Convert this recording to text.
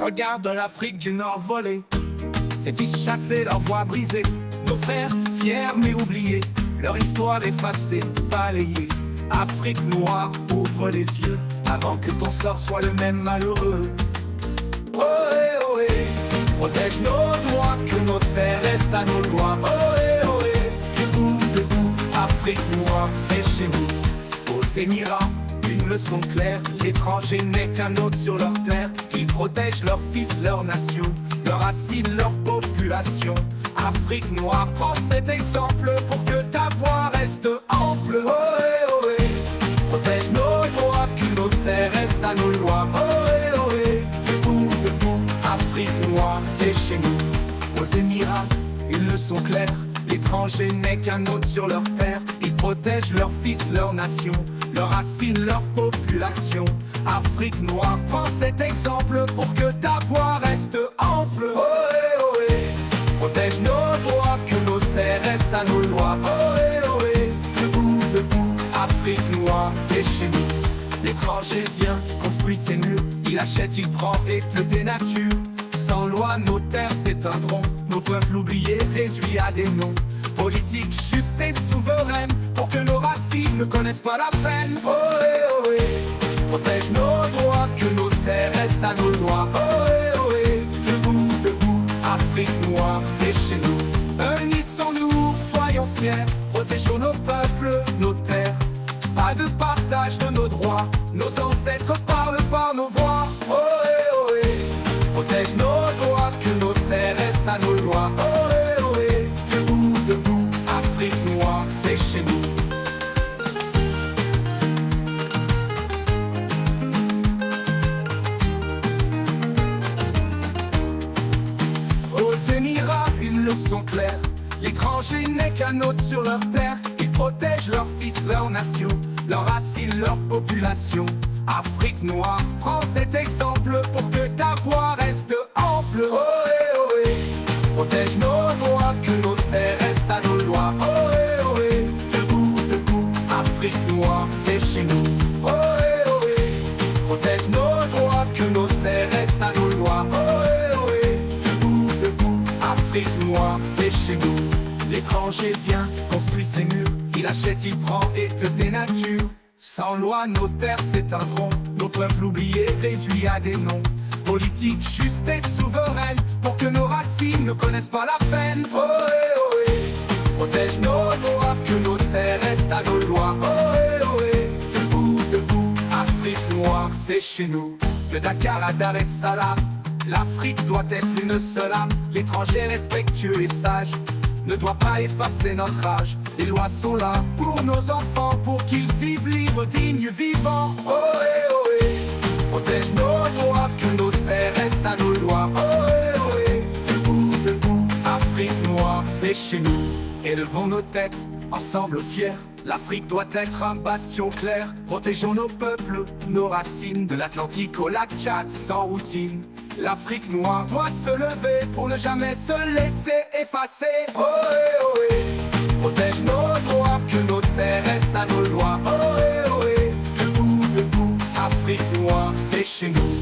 Regarde l'Afrique du Nord voler, ses fils chassés, leurs voix brisées, nos frères fiers mais oubliés, leur histoire effacée, balayée. Afrique noire, ouvre les yeux, avant que ton sort soit le même malheureux. Ohé, ohé, protège nos droits, que nos terres restent à nos lois. Ohé, ohé, debout, Afrique noire, c'est chez nous. Aux Émirats, une leçon claire, l'étranger n'est qu'un hôte sur leur terre. Ils protègent leurs fils, leur nation, leurs racines, leur population. Afrique noire, prends cet exemple pour que ta voix reste ample. Ohé, ohé, protège nos droits, que nos terres restent à nos lois. Ohé, ohé, debout, Afrique noire, c'est chez nous. Aux Émirats, une leçon claire, l'étranger n'est qu'un hôte sur leur terre. Ils protègent leurs fils, leur nation, leurs racines, leur population. Afrique noire, prends cet exemple pour que ta voix reste ample. Ohé, ohé, protège nos droits, que nos terres restent à nos lois. Ohé, ohé, debout, Afrique noire, c'est chez nous. L'étranger vient, construit ses murs, il achète, il prend et te dénature. Sans loi, nos terres s'éteindront, nos peuples oubliés, réduits à des noms. Politique juste et souveraine, pour que nos racines ne connaissent pas la peine. Ohé, ohé, protège nos droits, que nos terres restent à nos lois. Ohé, ohé, debout, Afrique noire, c'est chez nous. Unissons-nous, soyons fiers, protégeons nos peuples, nos terres. Pas de partage de nos droits, nos ancêtres parlent par nos voix. Ohé, ohé, protège nos droits, que nos terres restent à nos lois. Ohé, ohé, debout, Afrique noire, c'est chez nous. Aux Émirats, une leçon claire, l'étranger n'est qu'un hôte sur leur terre. Ils protègent leurs fils, leur nation, leurs racines, leur population. Afrique noire, prends cet exemple pour que ta voix reste ample. Ohé, ohé, protège nos droits, que nos terres restent à nos lois. Ohé, ohé, debout, Afrique noire, c'est chez nous. Ohé, ohé, protège nos droits, que nos terres restent à nos lois. Ohé, ohé, debout, Afrique noire, c'est chez nous. L'étranger vient, construit ses murs, il achète, il prend et te dénature. Sans loi, nos terres s'éteindront, nos peuples oubliés, réduits à des noms. Politique juste et souveraine, pour que nos racines ne connaissent pas la peine. Ohé, ohé, protège nos droits, que nos terres restent à nos lois. Ohé, ohé, debout, Afrique noire, c'est chez nous. De Dakar à Dar es Salaam, l'Afrique doit être une seule âme. L'étranger respectueux et sage ne doit pas effacer notre âge. Les lois sont là pour nos enfants, pour qu'ils vivent libres, dignes, vivants. Ohé, ohé, protège nos droits, que nos terres restent à nos lois. Ohé, ohé, debout, Afrique noire, c'est chez nous. Élevons nos têtes, ensemble fiers. L'Afrique doit être un bastion clair. Protégeons nos peuples, nos racines, de l'Atlantique au lac Tchad sans routine. L'Afrique noire doit se lever pour ne jamais se laisser effacer. Ohé, ohé, protège nos droits, que nos terres restent à nos lois. Ohé, ohé, debout, Afrique noire, c'est chez nous.